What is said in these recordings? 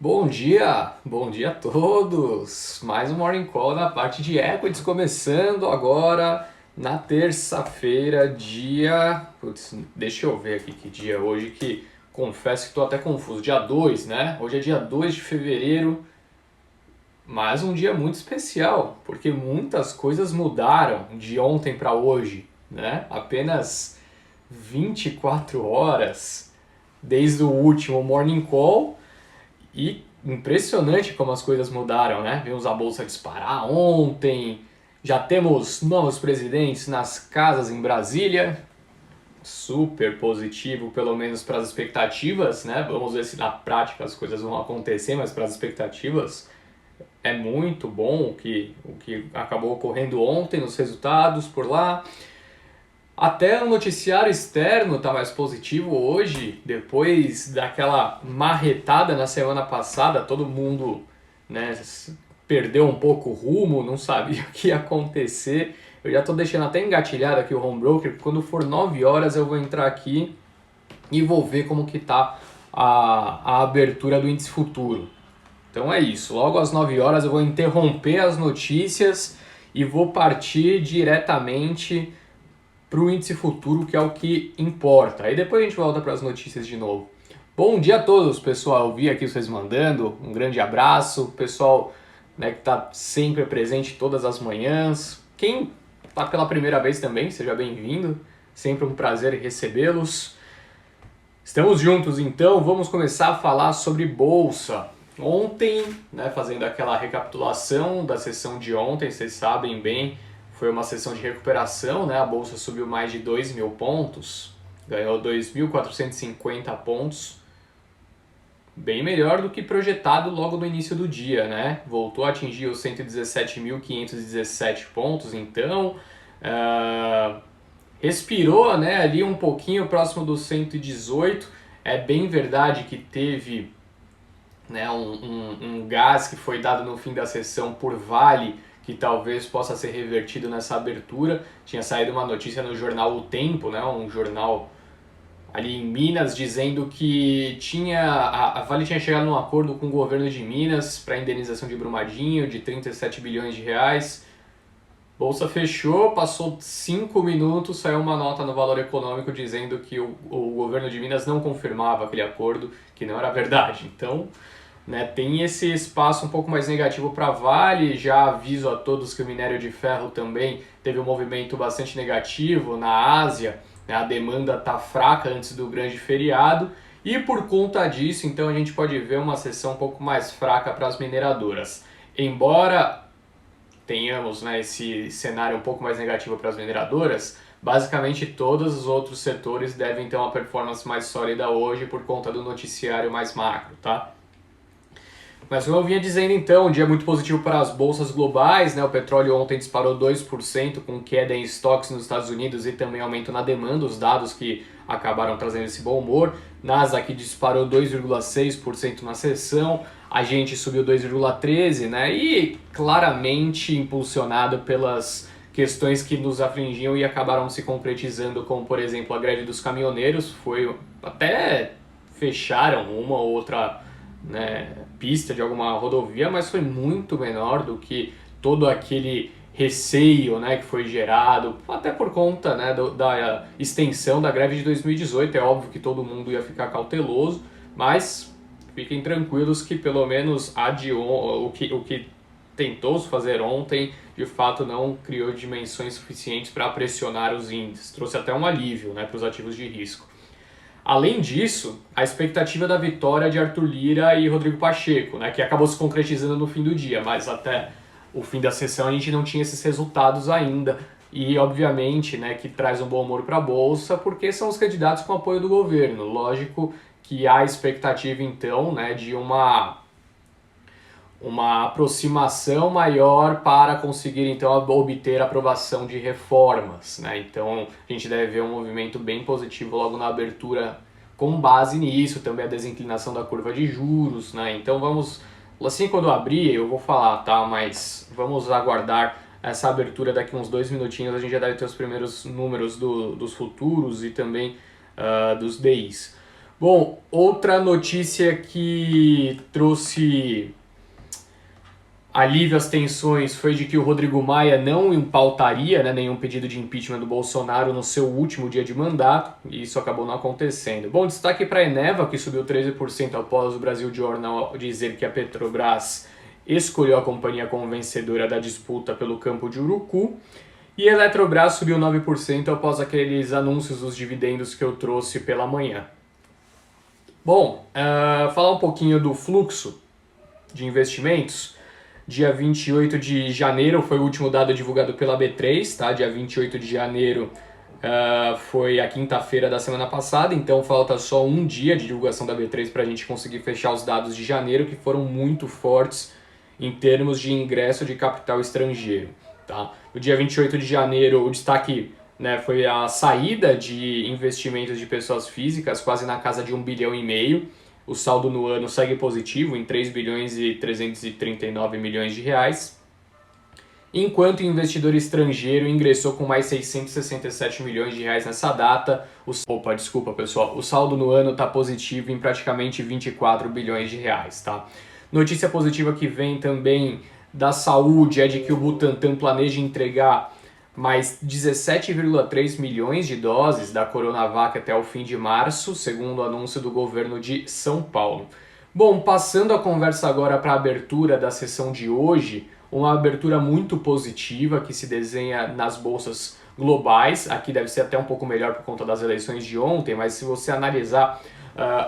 Bom dia a todos! Mais um Morning Call na parte de equities começando agora na terça-feira, dia... Putz, deixa eu ver aqui que dia é hoje, que confesso que estou até confuso. Dia 2, né? Hoje é dia 2 de fevereiro, mas um dia muito especial, porque muitas coisas mudaram de ontem para hoje, né? Apenas 24 horas desde o último Morning Call. E impressionante como as coisas mudaram, né? Vimos a bolsa disparar ontem, já temos novos presidentes nas casas em Brasília, super positivo, pelo menos para as expectativas, né? Vamos ver se na prática as coisas vão acontecer, mas para as expectativas é muito bom o que acabou ocorrendo ontem nos resultados por lá. Até o noticiário externo está mais positivo hoje, depois daquela marretada na semana passada, todo mundo, né, perdeu um pouco o rumo, não sabia o que ia acontecer. Eu já estou deixando até engatilhado aqui o home broker, porque quando for 9 horas eu vou entrar aqui e vou ver como que está a abertura do índice futuro. Então é isso, logo às 9 horas eu vou interromper as notícias e vou partir diretamente para o índice futuro, que é o que importa. Aí depois a gente volta para as notícias de novo. Bom dia a todos, pessoal. Eu vi aqui vocês mandando. Um grande abraço. Pessoal, né, que está sempre presente todas as manhãs. Quem está pela primeira vez também, seja bem-vindo. Sempre um prazer recebê-los. Estamos juntos, então. Vamos começar a falar sobre bolsa. Ontem, né, fazendo aquela recapitulação da sessão de ontem, vocês sabem bem, foi uma sessão de recuperação, né? A bolsa subiu mais de 2.000 pontos, ganhou 2.450 pontos, bem melhor do que projetado logo no início do dia, né? Voltou a atingir os 117.517 pontos, então respirou, né, ali um pouquinho próximo dos 118. É bem verdade que teve, né, um gás que foi dado no fim da sessão por Vale, que talvez possa ser revertido nessa abertura. Tinha saído uma notícia no jornal O Tempo, né, um jornal ali em Minas, dizendo que a Vale tinha chegado num acordo com o governo de Minas para indenização de Brumadinho de 37 bilhões de reais. Bolsa fechou, passou 5 minutos, saiu uma nota no Valor Econômico dizendo que o governo de Minas não confirmava aquele acordo, que não era verdade. Então, né, tem esse espaço um pouco mais negativo para Vale. Já aviso a todos que o minério de ferro também teve um movimento bastante negativo na Ásia, né, a demanda está fraca antes do grande feriado e por conta disso, então a gente pode ver uma sessão um pouco mais fraca para as mineradoras. Embora tenhamos, né, esse cenário um pouco mais negativo para as mineradoras, basicamente todos os outros setores devem ter uma performance mais sólida hoje por conta do noticiário mais macro, tá? Mas como eu vinha dizendo então, um dia muito positivo para as bolsas globais, né? O petróleo ontem disparou 2%, com queda em estoques nos Estados Unidos e também aumento na demanda, os dados que acabaram trazendo esse bom humor. Nasdaq disparou 2,6% na sessão, a gente subiu 2,13%, né? E claramente impulsionado pelas questões que nos afligiam e acabaram se concretizando, como por exemplo a greve dos caminhoneiros, até fecharam uma ou outra, né, pista de alguma rodovia, mas foi muito menor do que todo aquele receio, né, que foi gerado, até por conta, né, da extensão da greve de 2018. É óbvio que todo mundo ia ficar cauteloso, mas fiquem tranquilos que pelo menos o que tentou se fazer ontem, de fato não criou dimensões suficientes para pressionar os índices, trouxe até um alívio, né, para os ativos de risco. Além disso, a expectativa da vitória de Arthur Lira e Rodrigo Pacheco, né, que acabou se concretizando no fim do dia, mas até o fim da sessão a gente não tinha esses resultados ainda. E, obviamente, né, que traz um bom humor para a Bolsa, porque são os candidatos com apoio do governo. Lógico que há expectativa, então, né, de uma aproximação maior para conseguir então obter a aprovação de reformas, né? Então a gente deve ver um movimento bem positivo logo na abertura com base nisso, também a desinclinação da curva de juros, né? Então vamos, assim quando abrir eu vou falar, tá? Mas vamos aguardar essa abertura. Daqui uns 2 minutinhos a gente já deve ter os primeiros números dos futuros e também dos DIs. Bom, outra notícia que trouxe alívio às tensões foi de que o Rodrigo Maia não pautaria, né, nenhum pedido de impeachment do Bolsonaro no seu último dia de mandato, e isso acabou não acontecendo. Bom, destaque para a Eneva, que subiu 13% após o Brasil Journal dizer que a Petrobras escolheu a companhia como vencedora da disputa pelo campo de Urucu, e a Eletrobras subiu 9% após aqueles anúncios dos dividendos que eu trouxe pela manhã. Bom, falar um pouquinho do fluxo de investimentos. Dia 28 de janeiro foi o último dado divulgado pela B3, tá? Dia 28 de janeiro foi a quinta-feira da semana passada, então falta só um dia de divulgação da B3 para a gente conseguir fechar os dados de janeiro, que foram muito fortes em termos de ingresso de capital estrangeiro, tá? No dia 28 de janeiro, o destaque, né, foi a saída de investimentos de pessoas físicas, quase na casa de 1,5 bilhão. O saldo no ano segue positivo em 3 bilhões e 339 milhões de reais, enquanto o investidor estrangeiro ingressou com mais 667 milhões de reais nessa data. Desculpa pessoal, o saldo no ano está positivo em praticamente 24 bilhões de reais, tá? Notícia positiva que vem também da saúde é de que o Butantan planeja entregar mais 17,3 milhões de doses da Coronavac até o fim de março, segundo o anúncio do governo de São Paulo. Bom, passando a conversa agora para a abertura da sessão de hoje, uma abertura muito positiva que se desenha nas bolsas globais. Aqui deve ser até um pouco melhor por conta das eleições de ontem, mas se você analisar,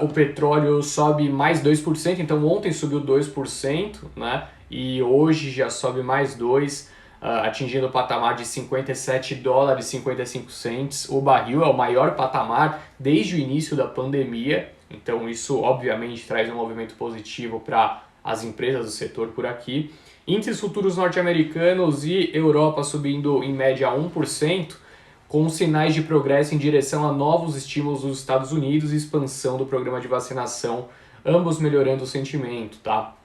o petróleo sobe mais 2%, então ontem subiu 2%, né? E hoje já sobe mais 2%. Atingindo o patamar de 57 dólares e 55 cents. O barril é o maior patamar desde o início da pandemia, então isso obviamente traz um movimento positivo para as empresas do setor por aqui. Índices futuros norte-americanos e Europa subindo em média 1%, com sinais de progresso em direção a novos estímulos dos Estados Unidos e expansão do programa de vacinação, ambos melhorando o sentimento, tá?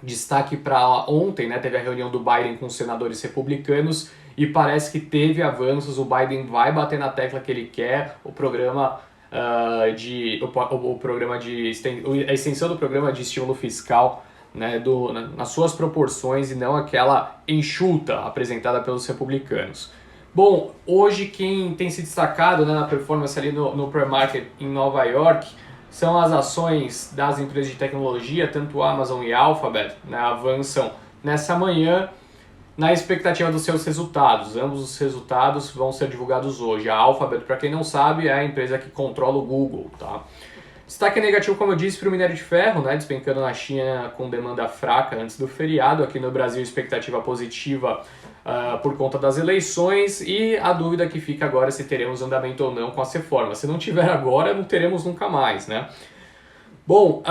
Destaque para ontem, né, teve a reunião do Biden com os senadores republicanos e parece que teve avanços. O Biden vai bater na tecla que ele quer a extensão do programa de estímulo fiscal, né, nas suas proporções e não aquela enxuta apresentada pelos republicanos. Bom, hoje quem tem se destacado, né, na performance ali no pre-market em Nova York são as ações das empresas de tecnologia, tanto Amazon e Alphabet, né, avançam nessa manhã na expectativa dos seus resultados. Ambos os resultados vão ser divulgados hoje. A Alphabet, para quem não sabe, é a empresa que controla o Google, tá? Destaque negativo, como eu disse, para o minério de ferro, né, despencando na China com demanda fraca antes do feriado. Aqui no Brasil, expectativa positiva por conta das eleições, e a dúvida que fica agora é se teremos andamento ou não com as reformas. Se não tiver agora, não teremos nunca mais, né? Bom,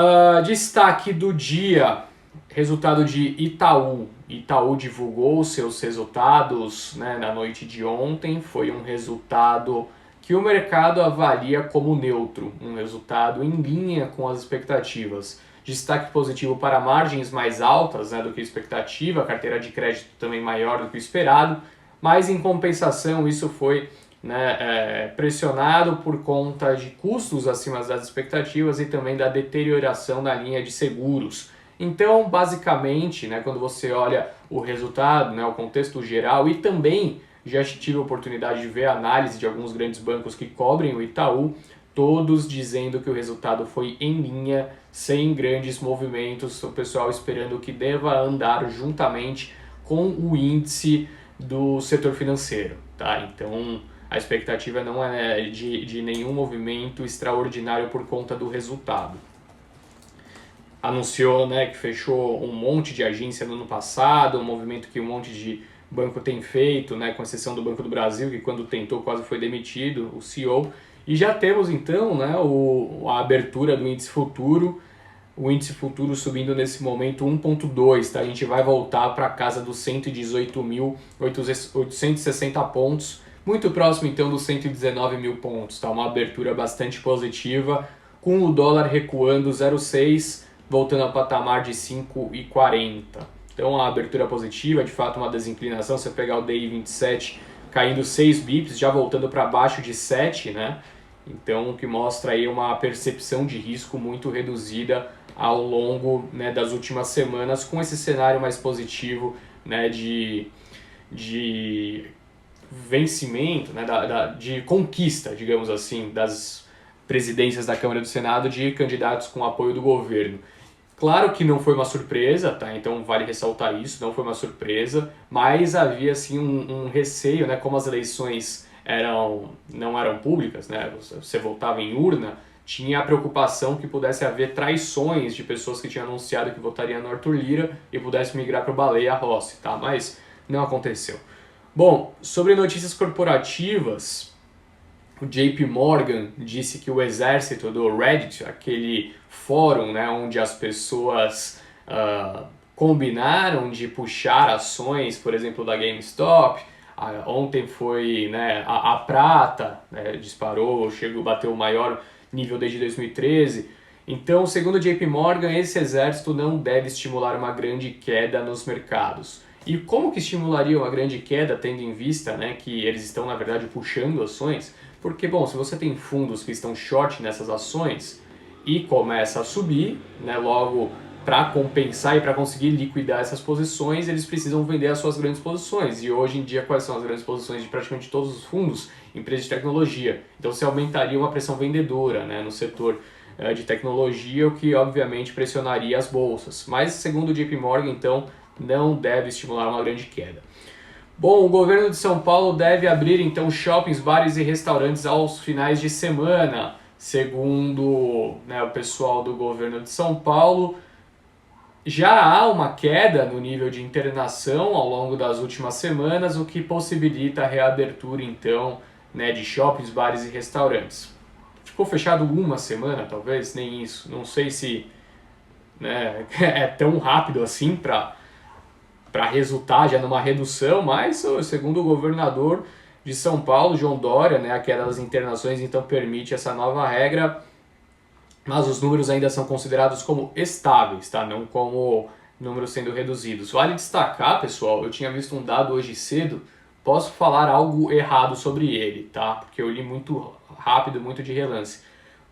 destaque do dia, resultado de Itaú. Itaú divulgou seus resultados, né, na noite de ontem. Foi um resultado que o mercado avalia como neutro, um resultado em linha com as expectativas. Destaque positivo para margens mais altas, né, do que a expectativa, a carteira de crédito também maior do que o esperado, mas em compensação isso foi, né, pressionado por conta de custos acima das expectativas e também da deterioração da linha de seguros. Então, basicamente, né, quando você olha o resultado, né, o contexto geral, e também já tive a oportunidade de ver a análise de alguns grandes bancos que cobrem o Itaú, todos dizendo que o resultado foi em linha, sem grandes movimentos, o pessoal esperando que deva andar juntamente com o índice do setor financeiro, tá? Então, a expectativa não é de nenhum movimento extraordinário por conta do resultado. Anunciou, né, que fechou um monte de agência no ano passado, um movimento que um monte de banco tem feito, né, com exceção do Banco do Brasil, que quando tentou quase foi demitido, o CEO. E já temos então, né, a abertura do índice futuro, o índice futuro subindo nesse momento 1,2, tá? A gente vai voltar para a casa dos 118.860 pontos, muito próximo então dos 119 mil pontos, tá? Uma abertura bastante positiva, com o dólar recuando 0,6, voltando ao patamar de 5,40. Então a abertura positiva, de fato uma desinclinação, você pegar o DI 27 caindo 6 bips, já voltando para baixo de 7, né? Então, o que mostra aí uma percepção de risco muito reduzida ao longo, né, das últimas semanas, com esse cenário mais positivo, né, de vencimento, né, de conquista, digamos assim, das presidências da Câmara e do Senado de candidatos com apoio do governo. Claro que não foi uma surpresa, tá? Então vale ressaltar isso, não foi uma surpresa, mas havia assim um receio, né? Como as eleições não eram públicas, né? Você votava em urna, tinha a preocupação que pudesse haver traições de pessoas que tinham anunciado que votariam no Arthur Lira e pudesse migrar para o Baleia Rossi, tá? Mas não aconteceu. Bom, sobre notícias corporativas, o JP Morgan disse que o exército do Reddit, aquele fórum, né, onde as pessoas combinaram de puxar ações, por exemplo, da GameStop, ontem foi, né, a prata, né, disparou, bateu o maior nível desde 2013. Então, segundo o JP Morgan, esse exército não deve estimular uma grande queda nos mercados. E como que estimularia uma grande queda, tendo em vista, né, que eles estão, na verdade, puxando ações? Porque, bom, se você tem fundos que estão short nessas ações e começa a subir, né, logo para compensar e para conseguir liquidar essas posições, eles precisam vender as suas grandes posições. E hoje em dia, quais são as grandes posições de praticamente todos os fundos? Empresas de tecnologia. Então, você aumentaria uma pressão vendedora, né, no setor de tecnologia, o que, obviamente, pressionaria as bolsas. Mas, segundo o JP Morgan, então, não deve estimular uma grande queda. Bom, o governo de São Paulo deve abrir então shoppings, bares e restaurantes aos finais de semana. Segundo, né, o pessoal do governo de São Paulo, já há uma queda no nível de internação ao longo das últimas semanas, o que possibilita a reabertura então, né, de shoppings, bares e restaurantes. Ficou fechado uma semana, talvez, nem isso. Não sei se, né, é tão rápido assim para resultar já numa redução, mas segundo o governador de São Paulo, João Dória, né, a queda das internações então permite essa nova regra, mas os números ainda são considerados como estáveis, tá? Não como números sendo reduzidos. Vale destacar, pessoal, eu tinha visto um dado hoje cedo, posso falar algo errado sobre ele, tá? Porque eu li muito rápido, muito de relance.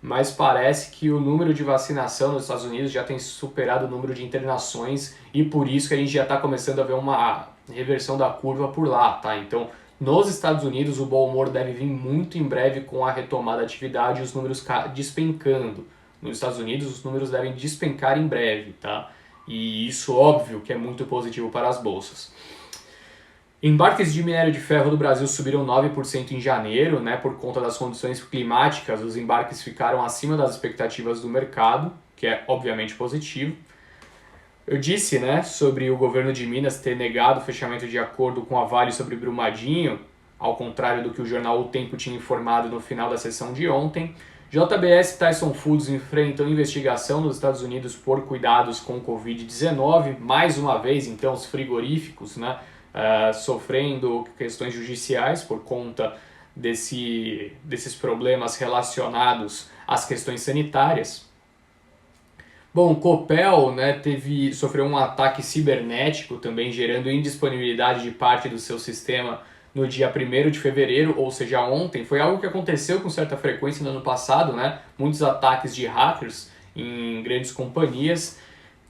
Mas parece que o número de vacinação nos Estados Unidos já tem superado o número de internações e por isso que a gente já está começando a ver uma reversão da curva por lá, tá? Então, nos Estados Unidos, o bom humor deve vir muito em breve com a retomada da atividade e os números despencando. Nos Estados Unidos, os números devem despencar em breve, tá? E isso, óbvio, que é muito positivo para as bolsas. Embarques de minério de ferro do Brasil subiram 9% em janeiro, né, por conta das condições climáticas. Os embarques ficaram acima das expectativas do mercado, que é obviamente positivo. Eu disse, né, sobre o governo de Minas ter negado o fechamento de acordo com a Vale sobre Brumadinho, ao contrário do que o jornal O Tempo tinha informado no final da sessão de ontem. JBS e Tyson Foods enfrentam investigação nos Estados Unidos por cuidados com Covid-19. Mais uma vez, então, os frigoríficos, né, sofrendo questões judiciais por conta desses problemas relacionados às questões sanitárias. Bom, Copel, né, sofreu um ataque cibernético também, gerando indisponibilidade de parte do seu sistema no dia 1º de fevereiro, ou seja, ontem. Foi algo que aconteceu com certa frequência no ano passado, né? Muitos ataques de hackers em grandes companhias.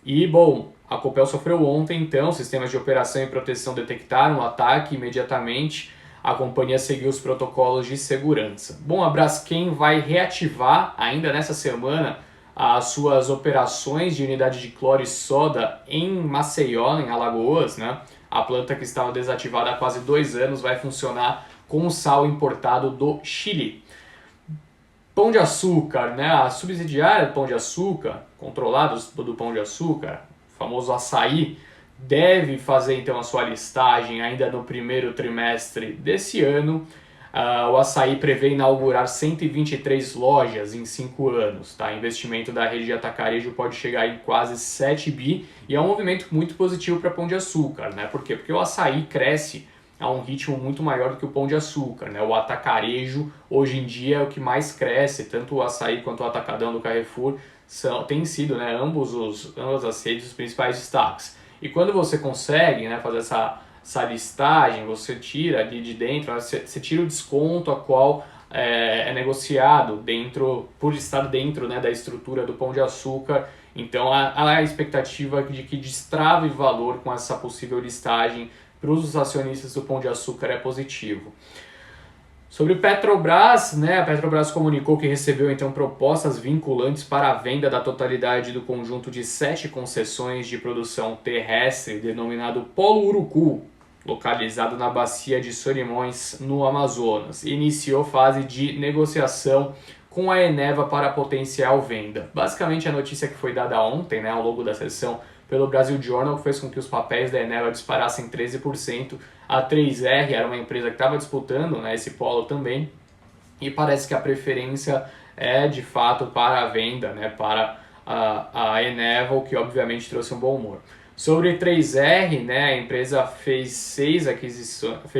E, bom, a Copel sofreu ontem, então, sistemas de operação e proteção detectaram o ataque imediatamente. A companhia seguiu os protocolos de segurança. Bom, a Braskem vai reativar, ainda nessa semana, as suas operações de unidade de cloro e soda em Maceió, em Alagoas, né? A planta que estava desativada há quase 2 anos vai funcionar com sal importado do Chile. Pão de Açúcar, né? A subsidiária do Pão de Açúcar, controlados do Pão de Açúcar, o famoso açaí, deve fazer então a sua listagem ainda no primeiro trimestre desse ano. O açaí prevê inaugurar 123 lojas em 5 anos. Tá? O investimento da rede de atacarejo pode chegar em quase 7 bi e é um movimento muito positivo para Pão de Açúcar. Né? Por quê? Porque o açaí cresce a um ritmo muito maior do que o Pão de Açúcar. Né? O atacarejo hoje em dia é o que mais cresce, tanto o açaí quanto o atacadão do Carrefour têm sido, né, ambas as redes, os principais destaques. E quando você consegue, né, fazer essa listagem, você tira ali de dentro, você tira o desconto a qual é negociado por estar dentro, né, da estrutura do Pão de Açúcar. Então há a expectativa de que destrave valor com essa possível listagem para os acionistas do Pão de Açúcar é positivo. Sobre Petrobras, né, a Petrobras comunicou que recebeu então propostas vinculantes para a venda da totalidade do conjunto de 7 concessões de produção terrestre denominado Polo Urucu, localizado na bacia de Solimões, no Amazonas. Iniciou fase de negociação com a Eneva para potencial venda. Basicamente a notícia que foi dada ontem, né, ao longo da sessão pelo Brasil Journal, fez com que os papéis da Eneva disparassem 13%. A 3R era uma empresa que estava disputando, né, esse polo também, e parece que a preferência é de fato para a venda, né, para a Eneva, o que obviamente trouxe um bom humor. Sobre 3R, né, a empresa fez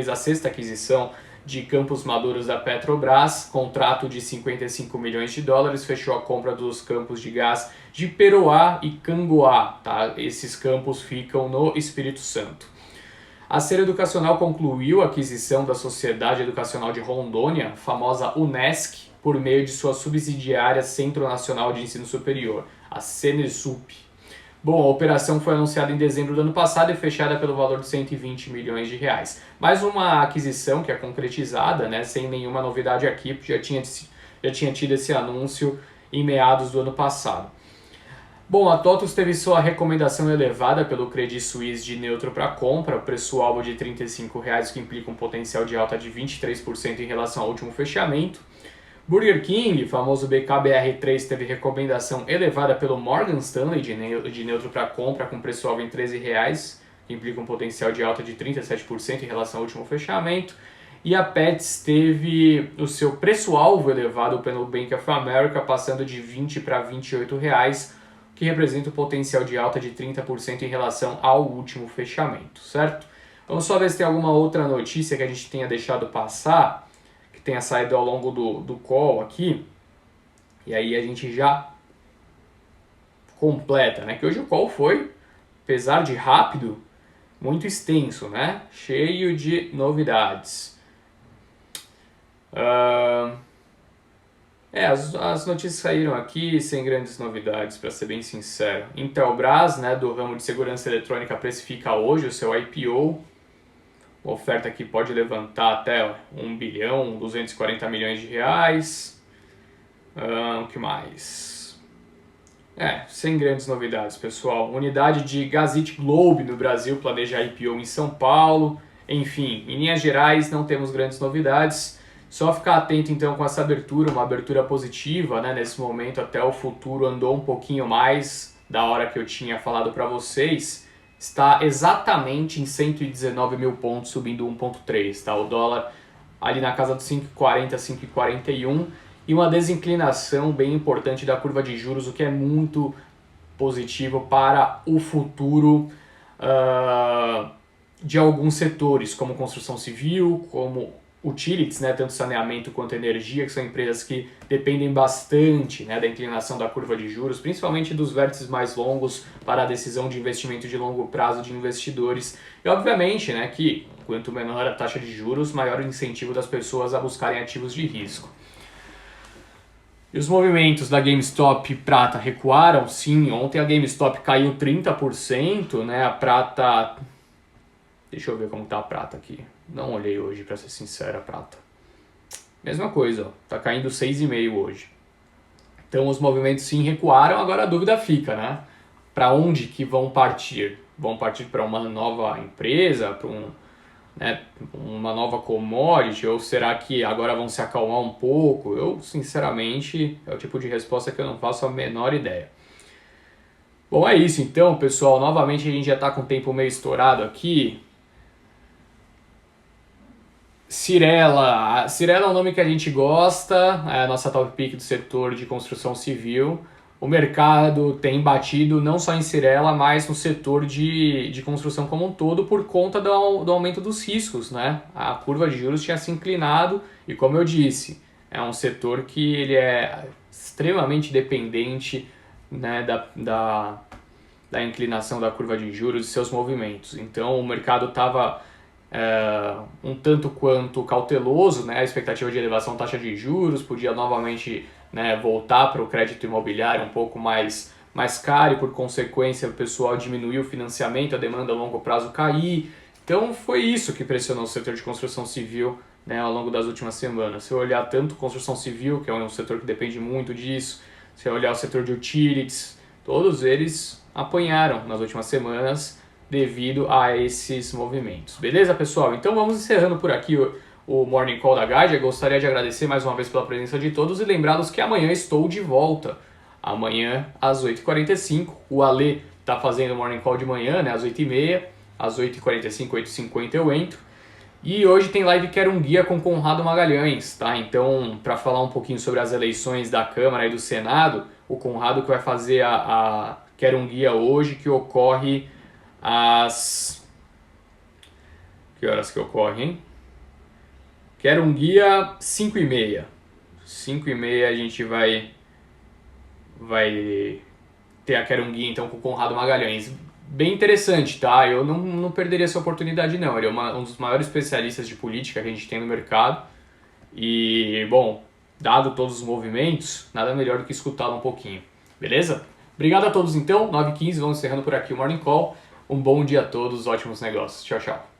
a sexta aquisição de Campos Maduros da Petrobras, contrato de 55 milhões de dólares, fechou a compra dos campos de gás de Peroá e Cangoá, tá? Esses campos ficam no Espírito Santo. A Ser Educacional concluiu a aquisição da Sociedade Educacional de Rondônia, famosa Unesc, por meio de sua subsidiária Centro Nacional de Ensino Superior, a Cenesup. Bom, a operação foi anunciada em dezembro do ano passado e fechada pelo valor de 120 milhões de reais. Mais uma aquisição que é concretizada, né, sem nenhuma novidade aqui, já tinha tido esse anúncio em meados do ano passado. Bom, a TOTUS teve sua recomendação elevada pelo Credit Suisse de neutro para compra, o preço-alvo de R$ 35, que implica um potencial de alta de 23% em relação ao último fechamento. Burger King, famoso BKBR3, teve recomendação elevada pelo Morgan Stanley de neutro para compra, com preço-alvo em R$ 13, que implica um potencial de alta de 37% em relação ao último fechamento. E a Pets teve o seu preço-alvo elevado pelo Bank of America, passando de 20 para R$ 28, que representa um potencial de alta de 30% em relação ao último fechamento, certo? Vamos só ver se tem alguma outra notícia que a gente tenha deixado passar, que tenha saído ao longo do call aqui, e aí a gente já completa, né? Que hoje o call foi, apesar de rápido, muito extenso, né? Cheio de novidades. As notícias saíram aqui sem grandes novidades, para ser bem sincero. Intelbras, né, do ramo de segurança eletrônica, precifica hoje o seu IPO. A oferta aqui pode levantar até 1 bilhão, 240 milhões de reais. O que mais? Sem grandes novidades, pessoal. Unidade de Gazit Globe no Brasil planeja IPO em São Paulo. Enfim, em linhas gerais, não temos grandes novidades. Só ficar atento então com essa abertura, uma abertura positiva, né? Nesse momento até o futuro andou um pouquinho mais da hora que eu tinha falado para vocês. Está exatamente em 119 mil pontos, subindo 1,3, tá? O dólar ali na casa dos 5,40, 5,41 e uma desinclinação bem importante da curva de juros, o que é muito positivo para o futuro de alguns setores, como construção civil, como utilities, né, tanto saneamento quanto energia, que são empresas que dependem bastante, né, da inclinação da curva de juros, principalmente dos vértices mais longos para a decisão de investimento de longo prazo de investidores. E obviamente, né, que quanto menor a taxa de juros, maior o incentivo das pessoas a buscarem ativos de risco. E os movimentos da GameStop e Prata recuaram? Sim, ontem a GameStop caiu 30%, né, a Prata... Deixa eu ver como tá a Prata aqui. Não olhei hoje, para ser sincero, a Prata. Mesma coisa, ó, tá caindo 6,5 hoje. Então os movimentos sim recuaram, agora a dúvida fica, né? Para onde que vão partir? Vão partir para uma nova empresa, para uma nova commodity, ou será que agora vão se acalmar um pouco? Eu, sinceramente, é o tipo de resposta que eu não faço a menor ideia. Bom, é isso então, pessoal. Novamente a gente já está com o tempo meio estourado aqui. Cyrela é um nome que a gente gosta, é a nossa top pick do setor de construção civil. O mercado tem batido não só em Cyrela, mas no setor de construção como um todo por conta do aumento dos riscos, né? A curva de juros tinha se inclinado e, como eu disse, é um setor que ele é extremamente dependente, né, da inclinação da curva de juros e seus movimentos. Então o mercado estava um tanto quanto cauteloso, né? A expectativa de elevação da taxa de juros podia novamente, né, voltar para o crédito imobiliário um pouco mais caro e, por consequência, o pessoal diminuiu o financiamento, a demanda a longo prazo cair. Então foi isso que pressionou o setor de construção civil, né, ao longo das últimas semanas. Se eu olhar tanto construção civil, que é um setor que depende muito disso, se eu olhar o setor de utilities, todos eles apanharam nas últimas semanas devido a esses movimentos. Beleza, pessoal? Então vamos encerrando por aqui o Morning Call da Guardia. Gostaria de agradecer mais uma vez pela presença de todos e lembrá-los que amanhã estou de volta. Amanhã às 8h45. O Ale está fazendo o Morning Call de manhã, né, às 8h30. Às 8h45, 8h50 eu entro. E hoje tem live Quero um Guia com Conrado Magalhães, tá? Então, para falar um pouquinho sobre as eleições da Câmara e do Senado, o Conrado que vai fazer a Quero um Guia hoje, que ocorre às... Que horas que ocorre, hein? Quero um Guia 5h30. 5h30 a gente vai ter a Quero um Guia então com o Conrado Magalhães. Bem interessante, tá? Eu não perderia essa oportunidade, não. Ele é um dos maiores especialistas de política que a gente tem no mercado. E, bom, dado todos os movimentos, nada melhor do que escutá-lo um pouquinho. Beleza? Obrigado a todos, então. 9h15, vamos encerrando por aqui o Morning Call. Um bom dia a todos, ótimos negócios. Tchau, tchau.